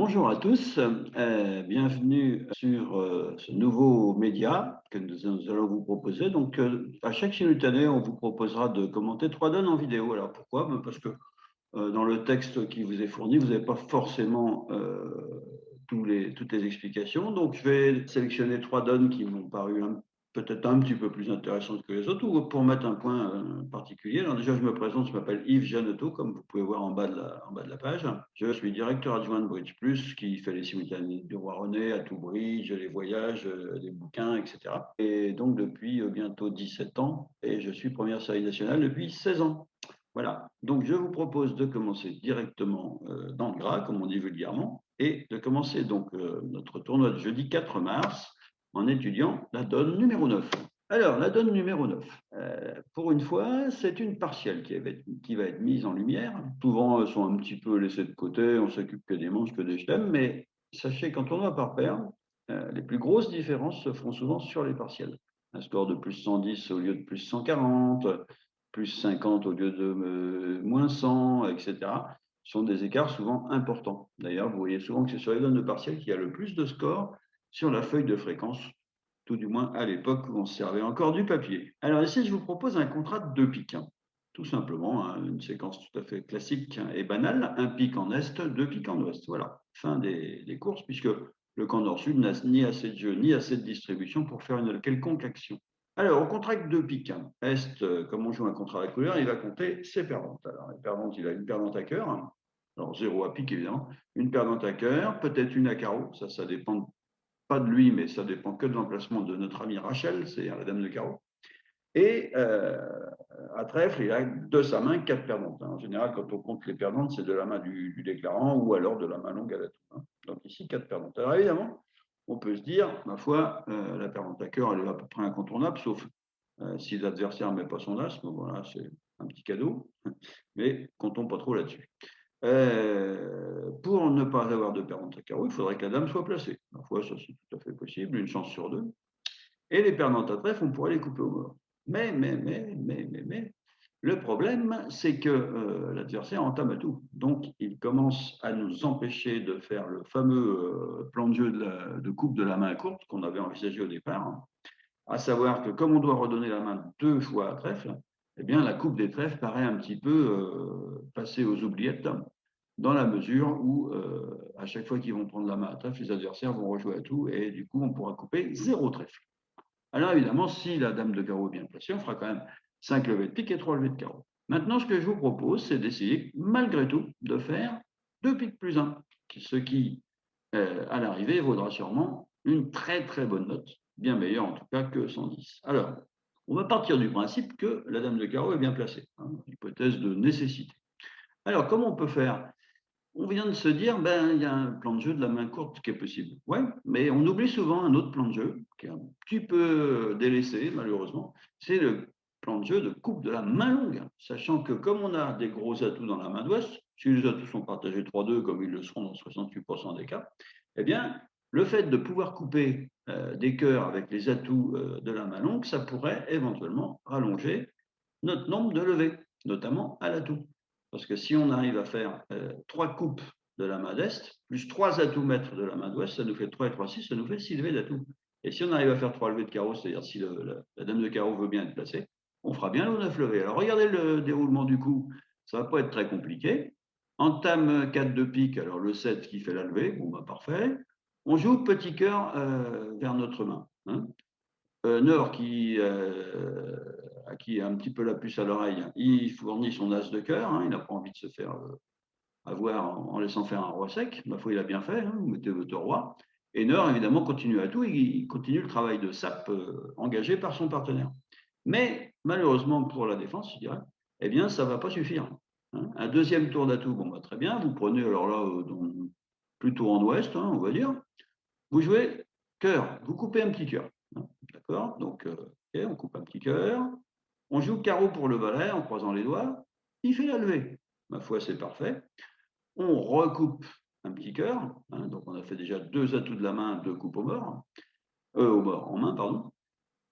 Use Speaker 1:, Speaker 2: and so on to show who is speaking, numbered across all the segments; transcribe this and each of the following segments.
Speaker 1: Bonjour à tous, bienvenue sur ce nouveau média que nous allons vous proposer. Donc, à chaque simultané, on vous proposera de commenter trois donnes en vidéo. Alors pourquoi? Parce que dans le texte qui vous est fourni, vous n'avez pas forcément toutes les explications. Donc, je vais sélectionner trois donnes qui m'ont paru peut-être un petit peu plus intéressantes que les autres, ou pour mettre un point particulier. Alors déjà, je me présente, je m'appelle Yves Jeannotto, comme vous pouvez voir en bas de la page. Je suis directeur adjoint de Bridge Plus, qui fait les simultanés du Roi-René, à tout Bridge, les voyages, les bouquins, etc. Et donc, depuis bientôt 17 ans, et je suis première série nationale depuis 16 ans. Voilà, donc je vous propose de commencer directement dans le gras, comme on dit vulgairement, et de commencer donc notre tournoi de jeudi 4 mars en étudiant la donne numéro 9. Alors, la donne numéro 9, pour une fois, c'est une partielle qui va être mise en lumière. Souvent, elles sont un petit peu laissées de côté, on s'occupe que des manches, que des stems, mais sachez qu'en tournoi par paire, les plus grosses différences se feront souvent sur les partielles. Un score de plus 110 au lieu de plus 140, plus 50 au lieu de moins 100, etc., sont des écarts souvent importants. D'ailleurs, vous voyez souvent que c'est sur les donnes de partiel qu'il y a le plus de scores sur la feuille de fréquence, tout du moins à l'époque où on se servait encore du papier. Alors ici, je vous propose un contrat de deux pics. Tout simplement, une séquence tout à fait classique et banale, un pic en est, deux pics en ouest. Voilà, fin des courses, puisque le camp nord-sud n'a ni assez de jeu, ni assez de distribution pour faire une quelconque action. Alors, on contracte deux pics. Est, comme on joue un contrat à la couleur, il va compter ses perdantes. Alors, les perdantes, il a une perdante à cœur, alors zéro à pique évidemment, une perdante à cœur, peut-être une à carreau, ça dépend pas de lui, mais ça dépend que de l'emplacement de notre amie Rachel, c'est-à-dire la dame de carreau. Et à trèfle, il a de sa main quatre perdantes. En général, quand on compte les perdantes, c'est de la main du déclarant ou alors de la main longue à la tour. Donc ici, quatre perdantes. Alors évidemment, on peut se dire, ma foi, la perdante à cœur, elle est à peu près incontournable, sauf si l'adversaire ne met pas son as. Donc voilà, c'est un petit cadeau, mais comptons pas trop là-dessus. Pour ne pas avoir de perdante à carreau, il faudrait que la dame soit placée. Ma foi, ça c'est tout à fait possible, une chance sur deux. Et les perdantes à trèfle, on pourrait les couper au mort. Mais, le problème, c'est que l'adversaire entame à tout. Donc, il commence à nous empêcher de faire le fameux plan de jeu de coupe de la main courte qu'on avait envisagé au départ, à savoir que comme on doit redonner la main deux fois à trèfle, eh bien, la coupe des trèfles paraît un petit peu passer aux oubliettes, dans la mesure où, à chaque fois qu'ils vont prendre la main à trèfle, les adversaires vont rejouer à tout, et du coup, on pourra couper zéro trèfle. Alors évidemment, si la dame de carreau est bien placée, on fera quand même 5 levées de pique et 3 levées de carreau. Maintenant, ce que je vous propose, c'est d'essayer, malgré tout, de faire 2 piques plus 1, ce qui, à l'arrivée, vaudra sûrement une très très bonne note, bien meilleure en tout cas que 110. Alors, on va partir du principe que la dame de carreau est bien placée, hypothèse de nécessité. Alors, comment on peut faire? On vient de se dire, ben, il y a un plan de jeu de la main courte qui est possible. Oui, mais on oublie souvent un autre plan de jeu qui est un petit peu délaissé, malheureusement. C'est le plan de jeu de coupe de la main longue. Sachant que comme on a des gros atouts dans la main d'ouest, si les atouts sont partagés 3-2, comme ils le seront dans 68% des cas, eh bien, le fait de pouvoir couper des cœurs avec les atouts de la main longue, ça pourrait éventuellement rallonger notre nombre de levées, notamment à l'atout. Parce que si on arrive à faire 3 coupes de la main d'Est, plus 3 atouts maîtres de la main d'Ouest, ça nous fait 3 et 3, 6, ça nous fait 6 levées d'atout. Et si on arrive à faire 3 levées de carreau, c'est-à-dire si la dame de carreau veut bien être placée, on fera bien le 9 levées. Alors regardez le déroulement du coup, ça ne va pas être très compliqué. Entame 4 de pique, alors le 7 qui fait la levée, bon bah parfait. On joue petit cœur vers notre main. Nord, à qui a un petit peu la puce à l'oreille, il fournit son as de cœur, il n'a pas envie de se faire avoir en laissant faire un roi sec. Ma foi, il a bien fait, vous mettez votre roi. Et Nord, évidemment, continue à tout, il continue le travail de sape engagé par son partenaire. Mais malheureusement pour la défense, je dirais, eh bien, ça ne va pas suffire. Un deuxième tour d'atout, bon, bah, très bien, vous prenez alors là, plutôt en ouest, on va dire, vous jouez cœur, vous coupez un petit cœur. D'accord? Donc, on coupe un petit cœur. On joue carreau pour le valet en croisant les doigts. Il fait la levée. Ma foi, c'est parfait. On recoupe un petit cœur. Donc, on a fait déjà 2 atouts de la main, 2 coupes au mort, en main, pardon.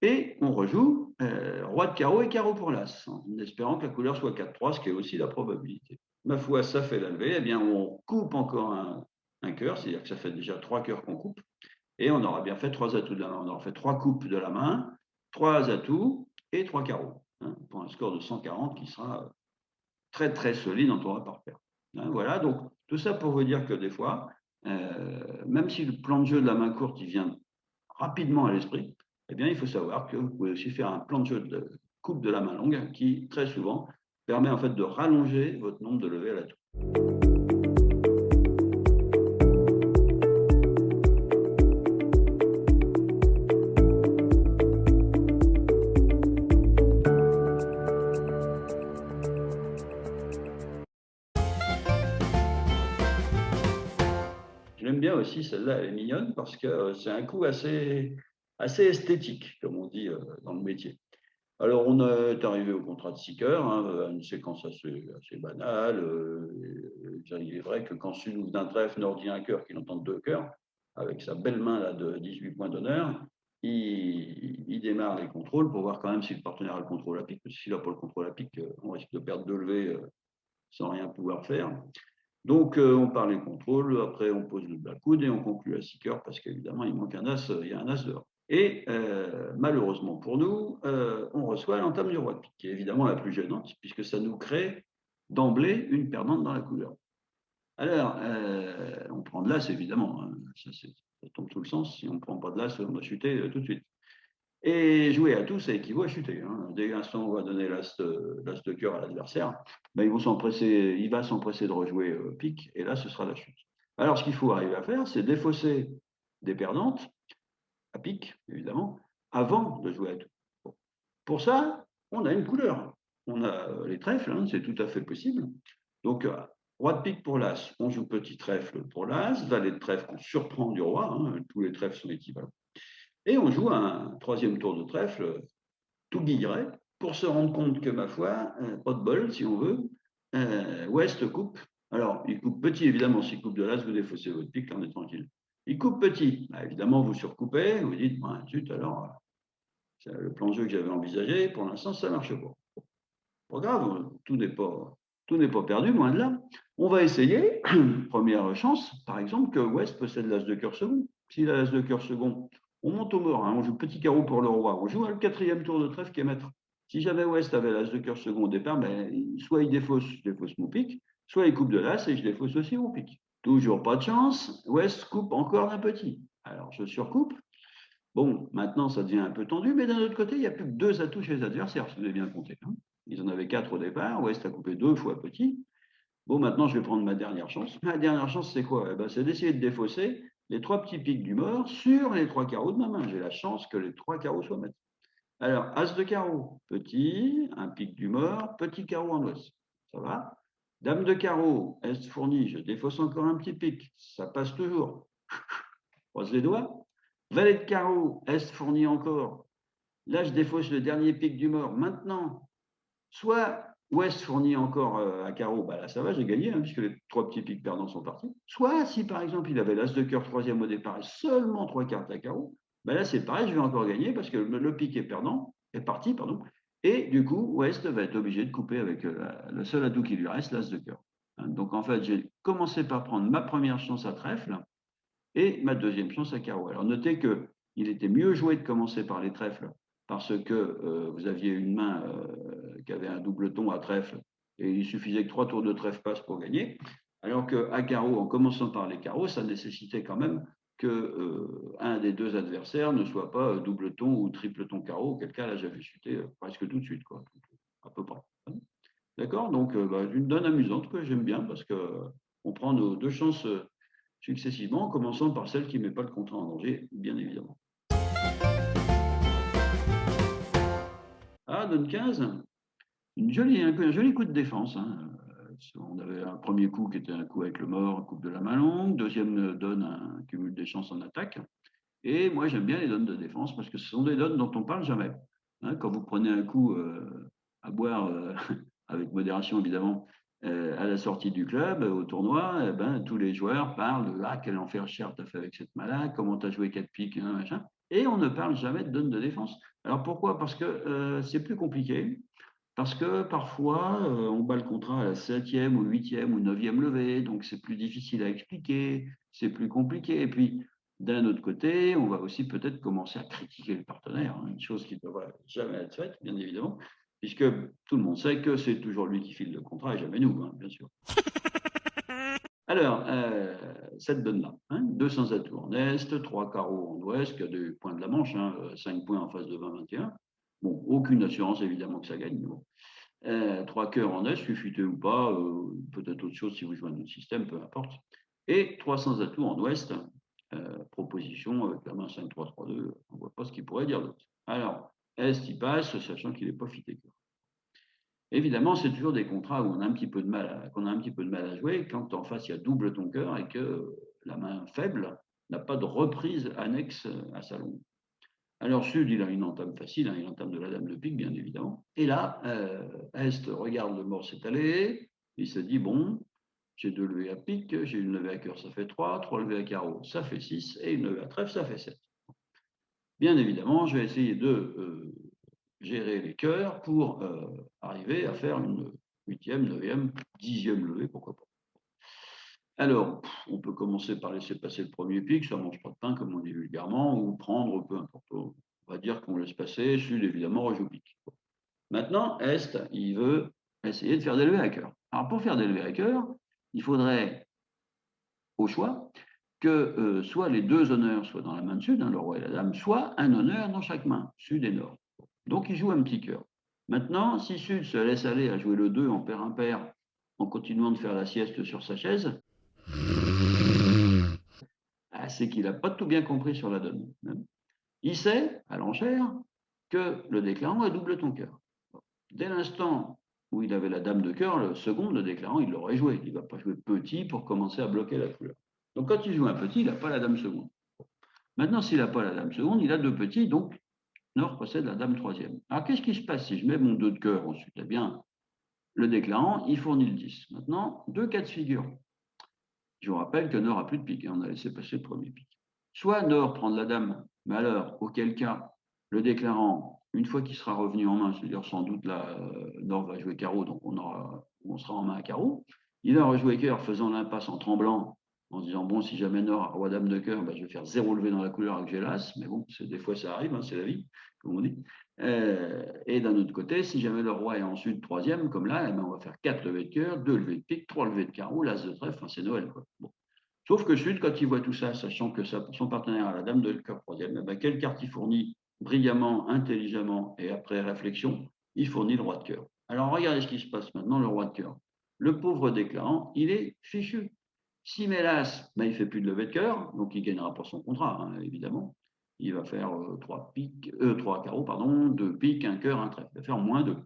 Speaker 1: Et on rejoue roi de carreau et carreau pour l'as, en espérant que la couleur soit 4-3, ce qui est aussi la probabilité. Ma foi, ça fait la levée. Eh bien, on coupe encore un cœur, c'est-à-dire que ça fait déjà 3 cœurs qu'on coupe, et on aura bien fait 3 atouts de la main. On aura fait 3 coupes de la main, 3 atouts et 3 carreaux, hein, pour un score de 140 qui sera très très solide en tournoi par paire. Hein, voilà, donc tout ça pour vous dire que des fois, même si le plan de jeu de la main courte il vient rapidement à l'esprit, eh bien il faut savoir que vous pouvez aussi faire un plan de jeu de coupe de la main longue qui très souvent permet en fait de rallonger votre nombre de levées à la tour. Je l'aime bien aussi, celle-là, elle est mignonne parce que c'est un coup assez esthétique, comme on dit dans le métier. Alors, on est arrivé au contrat de 6 cœurs, hein, une séquence assez banale. Il est vrai que quand celui ouvre d'un trèfle n'ordit un cœur qu'il entend 2 cœurs, avec sa belle main là, de 18 points d'honneur, il démarre les contrôles pour voir quand même si le partenaire a le contrôle à pique. Parce que s'il n'a pas le contrôle à pique, on risque de perdre 2 levées sans rien pouvoir faire. Donc, on part les contrôles, après on pose le bas coude et on conclut à 6 cœurs parce qu'évidemment, il manque un as, il y a un as dehors. Et malheureusement pour nous, on reçoit l'entame du roi de pique, qui est évidemment la plus gênante, puisque ça nous crée d'emblée une perdante dans la couleur. Alors, on prend de l'as, évidemment, hein, ça tombe tout le sens. Si on ne prend pas de l'as, on va chuter tout de suite. Et jouer à tout, ça équivaut à chuter. Hein. Dès l'instant où on va donner l'as de cœur à l'adversaire, ben, il va s'empresser de rejouer pique, et là, ce sera la chute. Alors, ce qu'il faut arriver à faire, c'est défausser des perdantes, à pique, évidemment, avant de jouer à tout. Bon. Pour ça, on a une couleur. On a les trèfles, hein, c'est tout à fait possible. Donc, roi de pique pour l'as, on joue petit trèfle pour l'as, valet de trèfle qu'on surprend du roi, hein, tous les trèfles sont équivalents. Et on joue un troisième tour de trèfle, tout guilleret, pour se rendre compte que, ma foi, pas de bol, si on veut, West coupe. Alors, il coupe petit, évidemment, s'il coupe de l'as, vous défaussez votre pique, on est tranquille. Il coupe petit, bah, évidemment, vous surcoupez, vous dites, bah, zut, alors, le plan de jeu que j'avais envisagé, pour l'instant, ça ne marche pas. Pas grave, tout n'est pas perdu, loin de là. On va essayer, première chance, par exemple, que West possède l'as de cœur second. S'il a l'as de cœur second, on monte au mort, hein, on joue petit carreau pour le roi, on joue le quatrième tour de trèfle qui est maître. Si jamais West avait l'as de cœur second au départ, ben, soit il défausse, je défausse mon pic, soit il coupe de l'as et je défausse aussi mon pic. Toujours pas de chance, West coupe encore d'un petit. Alors je surcoupe. Bon, maintenant ça devient un peu tendu, mais d'un autre côté, il n'y a plus que 2 atouts chez les adversaires, si vous avez bien compté. Hein. Ils en avaient 4 au départ, West a coupé 2 fois petit. Bon, maintenant, je vais prendre ma dernière chance. Ma dernière chance, c'est quoi? Eh ben, c'est d'essayer de défausser les 3 petits pics du mort sur les 3 carreaux de ma main. J'ai la chance que les 3 carreaux soient maîtres. Alors, as de carreau, petit, un pic du mort, petit carreau en os. Ça va? Dame de carreau, est fourni, je défausse encore un petit pic. Ça passe toujours. Croise les doigts. Valet de carreau, est fourni encore. Là, je défausse le dernier pic du mort. Maintenant, soit West fournit encore à carreau, bah là ça va, j'ai gagné, hein, puisque les 3 petits pics perdants sont partis. Soit si par exemple il avait l'as de cœur troisième au départ et seulement 3 cartes à carreau, bah là c'est pareil, je vais encore gagner parce que le pic est parti, pardon. Et du coup, West va être obligé de couper avec le seul atout qui lui reste, l'as de cœur. Hein, donc en fait, j'ai commencé par prendre ma première chance à trèfle et ma deuxième chance à carreau. Alors notez qu'il était mieux joué de commencer par les trèfles parce que vous aviez une main qui avait un double ton à trèfle et il suffisait que 3 tours de trèfle passent pour gagner. Alors qu'à carreau, en commençant par les carreaux, ça nécessitait quand même qu'un des 2 adversaires ne soit pas double ton ou triple ton carreau, auquel cas là j'avais chuté presque tout de suite, quoi, à peu près. D'accord? Donc une donne amusante que j'aime bien parce qu'on prend nos 2 chances successivement, en commençant par celle qui ne met pas le contrat en danger, bien évidemment. Ah, donne 15, un joli coup de défense. Hein. On avait un premier coup qui était un coup avec le mort, un coup de la main longue. Deuxième donne, un cumul des chances en attaque. Et moi, j'aime bien les donnes de défense parce que ce sont des donnes dont on ne parle jamais. Hein, quand vous prenez un coup à boire, avec modération évidemment, à la sortie du club, au tournoi, eh ben, tous les joueurs parlent de « Ah, quel enfer cher t'as fait avec cette main-là, comment t'as joué 4 piques, hein, machin ». Et on ne parle jamais de donne de défense. Alors pourquoi? Parce que c'est plus compliqué. Parce que parfois, on bat le contrat à la 7e ou 8e ou 9e levée, donc c'est plus difficile à expliquer, c'est plus compliqué. Et puis, d'un autre côté, on va aussi peut-être commencer à critiquer le partenaire, hein, une chose qui ne devrait jamais être faite, bien évidemment, puisque tout le monde sait que c'est toujours lui qui file le contrat et jamais nous, hein, bien sûr. Alors, cette donne-là, hein, 200 atouts en Est, 3 carreaux en Ouest, qui a des points de la Manche, hein, 5 points en face de 20-21. Bon, aucune assurance évidemment que ça gagne, mais bon. 3 cœurs en Est, futé ou pas, peut-être autre chose si vous jouez un autre système, peu importe. Et 300 atouts en Ouest, proposition avec la main 5-3-3-2, on ne voit pas ce qu'il pourrait dire d'autre. Alors, Est, il passe, sachant qu'il n'est pas fité cœur. Évidemment, c'est toujours des contrats où on a un petit peu de mal à jouer quand en face il y a double ton cœur et que la main faible n'a pas de reprise annexe à sa longue. Alors Sud, il a une entame facile, hein, il entame de la dame de pique, bien évidemment. Et là, Est regarde le mort s'étaler, il se dit, bon, j'ai 2 levées à pique, j'ai une levée à cœur, ça fait 3, 3 levées à carreau, ça fait 6, et une levée à trèfle, ça fait 7. Bien évidemment, je vais essayer de gérer les cœurs pour arriver à faire une 8e, 9e, 10e levée, pourquoi pas. Alors, on peut commencer par laisser passer le premier pic, ça ne mange pas de pain, comme on dit vulgairement, ou prendre, peu importe. On va dire qu'on laisse passer, Sud, évidemment, rejoue pic. Maintenant, Est, il veut essayer de faire des levées à cœur. Alors, pour faire des levées à cœur, il faudrait, au choix, que soit les 2 honneurs soient dans la main de Sud, hein, le roi et la dame, soit un honneur dans chaque main, Sud et Nord. Donc, il joue un petit cœur. Maintenant, si Sud se laisse aller à jouer le 2 en pair impair, en continuant de faire la sieste sur sa chaise, c'est qu'il n'a pas tout bien compris sur la donne. Il sait, à l'enchère, que le déclarant a double ton cœur. Dès l'instant où il avait la dame de cœur, le second, le déclarant, il l'aurait joué. Il ne va pas jouer petit pour commencer à bloquer la couleur. Donc quand il joue un petit, il n'a pas la dame seconde. Maintenant, s'il n'a pas la dame seconde, il a 2 petits, donc Nord possède la dame troisième. Alors qu'est-ce qui se passe si je mets mon 2 de cœur ensuite? Eh bien, le déclarant, il fournit le 10. Maintenant, 2 cas de figure. Je vous rappelle que Nord n'a plus de pique, on a laissé passer le premier pic. Soit Nord prend de la dame, mais alors, auquel cas, le déclarant, une fois qu'il sera revenu en main, c'est-à-dire sans doute là, Nord va jouer carreau, donc on sera en main à carreau. Il va rejouer cœur, faisant l'impasse en tremblant, en se disant, bon, si jamais Nord a roi dame de cœur, ben, je vais faire 0 levé dans la couleur avec l'as, mais bon, des fois ça arrive, hein, c'est la vie, comme on dit. Et d'un autre côté, si jamais le roi est ensuite troisième, comme là, eh ben, on va faire 4 levées de cœur, 2 levées de pique, 3 levées de carreau, l'as de trèfle, enfin, c'est Noël, quoi. Bon. Sauf que Sud, quand il voit tout ça, sachant que son partenaire a la dame de cœur troisième, eh ben, quelle carte il fournit brillamment, intelligemment et après réflexion? Il fournit le roi de cœur. Alors regardez ce qui se passe maintenant, le roi de cœur. Le pauvre déclarant, il est fichu. Si Mélas, ben, il ne fait plus de levée de cœur, donc il gagnera pour son contrat, hein, évidemment. Il va faire 3 carreaux, pardon, 2 piques, 1 cœur, 1 trèfle. Il va faire moins 2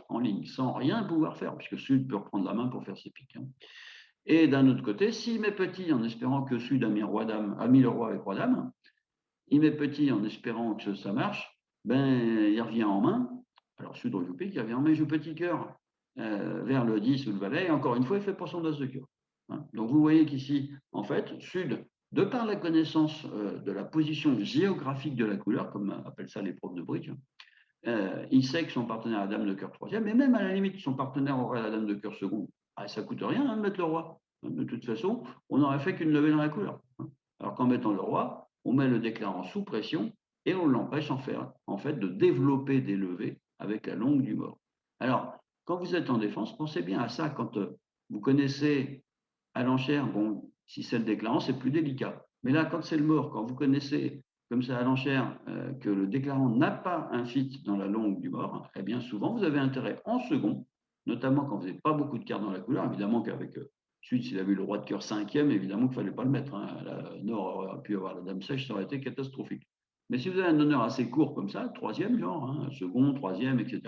Speaker 1: en ligne, sans rien pouvoir faire, puisque Sud peut reprendre la main pour faire ses piques. Hein. Et d'un autre côté, s'il met petit en espérant que Sud a mis le roi avec roi dame, il met petit en espérant que ça marche, ben, il revient en main. Alors Sud rejoue pique, il revient en main, il joue petit cœur vers le 10 ou le valet, et encore une fois, il fait pour son as de cœur. Hein. Donc vous voyez qu'ici, en fait, Sud, de par la connaissance de la position géographique de la couleur, comme appellent ça les profs de bridge, il sait que son partenaire a la dame de cœur troisième, et même à la limite, son partenaire aurait la dame de cœur seconde. Ça ne coûte rien hein, de mettre le roi. De toute façon, on n'aurait fait qu'une levée dans la couleur. Alors qu'en mettant le roi, on met le déclarant sous pression et on l'empêche en fait de développer des levées avec la longue du mort. Alors, quand vous êtes en défense, pensez bien à ça. Quand vous connaissez à l'enchère, bon, si c'est le déclarant, c'est plus délicat. Mais là, quand c'est le mort, quand vous connaissez comme ça à l'enchère que le déclarant n'a pas un fit dans la longue du mort, eh bien souvent, vous avez intérêt en second, notamment quand vous n'avez pas beaucoup de cartes dans la couleur, évidemment qu'avec Sud, s'il avait eu le roi de cœur cinquième, évidemment qu'il ne fallait pas le mettre. Hein. La Nord aurait pu avoir la dame sèche, ça aurait été catastrophique. Mais si vous avez un honneur assez court comme ça, troisième genre, hein, second, troisième, etc.,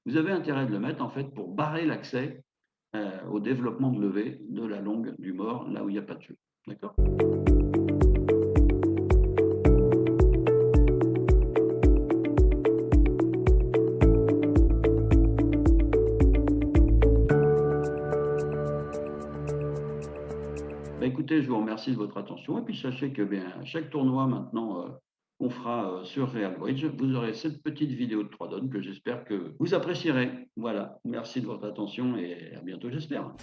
Speaker 1: vous avez intérêt de le mettre en fait pour barrer l'accès au développement de levée de la longue du mort, là où il n'y a pas de jeu. D'accord ? Écoutez, je vous remercie de votre attention et puis sachez que bien, à chaque tournoi maintenant, qu'on fera sur Real Bridge, vous aurez cette petite vidéo de 3 donnes que j'espère que vous apprécierez. Voilà, merci de votre attention et à bientôt, j'espère.